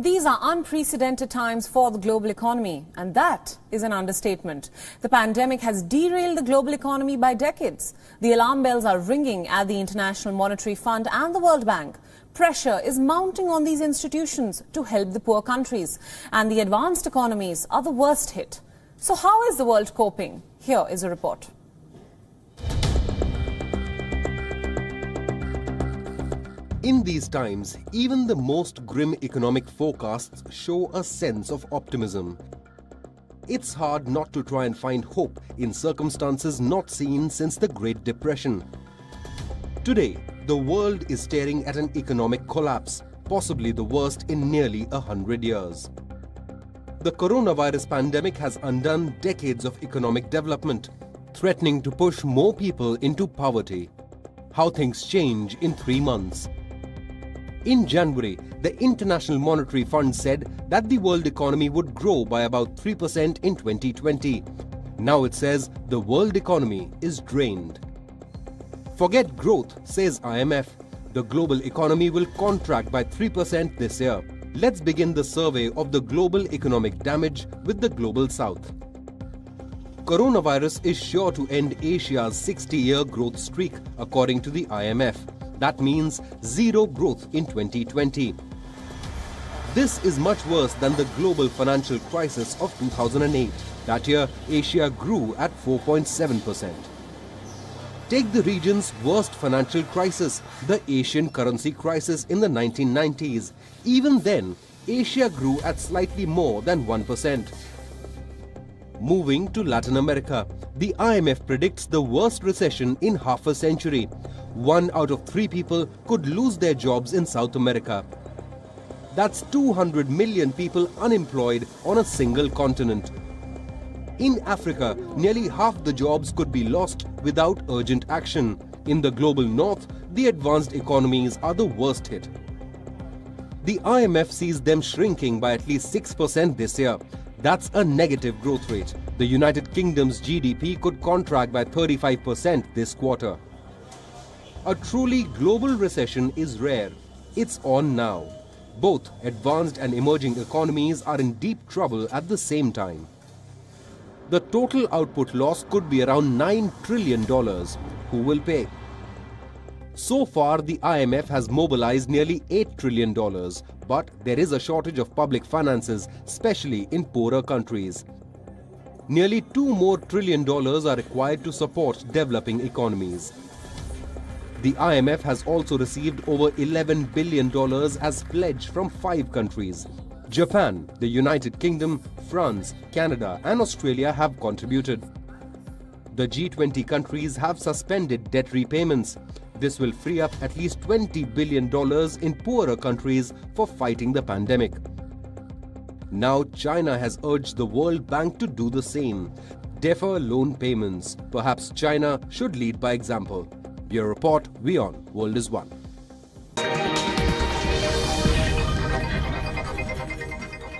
These are unprecedented times for the global economy, and that is an understatement. The pandemic has derailed the global economy by decades. The alarm bells are ringing at the International Monetary Fund and the World Bank. Pressure is mounting on these institutions to help the poor countries, and the advanced economies are the worst hit. So how is the world coping? Here is a report. In these times, even the most grim economic forecasts show a sense of optimism. It's hard not to try and find hope in circumstances not seen since the Great Depression. Today, the world is staring at an economic collapse, possibly the worst in nearly 100 years. The coronavirus pandemic has undone decades of economic development, threatening to push more people into poverty. How things change in 3 months. In January, the International Monetary Fund said that the world economy would grow by about 3% in 2020. Now it says the world economy is drained. Forget growth, says IMF. The global economy will contract by 3% this year. Let's begin the survey of the global economic damage with the Global South. Coronavirus is sure to end Asia's 60-year growth streak, according to the IMF. That means zero growth in 2020. This is much worse than the global financial crisis of 2008. That year, Asia grew at 4.7%. Take the region's worst financial crisis, the Asian currency crisis in the 1990s. Even then, Asia grew at slightly more than 1%. Moving to Latin America, the IMF predicts the worst recession in half a century. 1 out of 3 people could lose their jobs in South America. That's 200 million people unemployed on a single continent. In Africa, nearly half the jobs could be lost without urgent action. In the global north, the advanced economies are the worst hit. The IMF sees them shrinking by at least 6% this year. That's a negative growth rate. The United Kingdom's GDP could contract by 35% this quarter. A truly global recession is rare. It's on now. Both advanced and emerging economies are in deep trouble at the same time. The total output loss could be around $9 trillion. Who will pay? So far, the IMF has mobilized nearly $8 trillion, but there is a shortage of public finances, especially in poorer countries. Nearly $2 more trillion are required to support developing economies. The IMF has also received over $11 billion as pledge from 5 countries. Japan, the United Kingdom, France, Canada and Australia have contributed. The G20 countries have suspended debt repayments. This will free up at least $20 billion in poorer countries for fighting the pandemic. Now China has urged the World Bank to do the same. Defer loan payments. Perhaps China should lead by example. Your report, WION, World is One.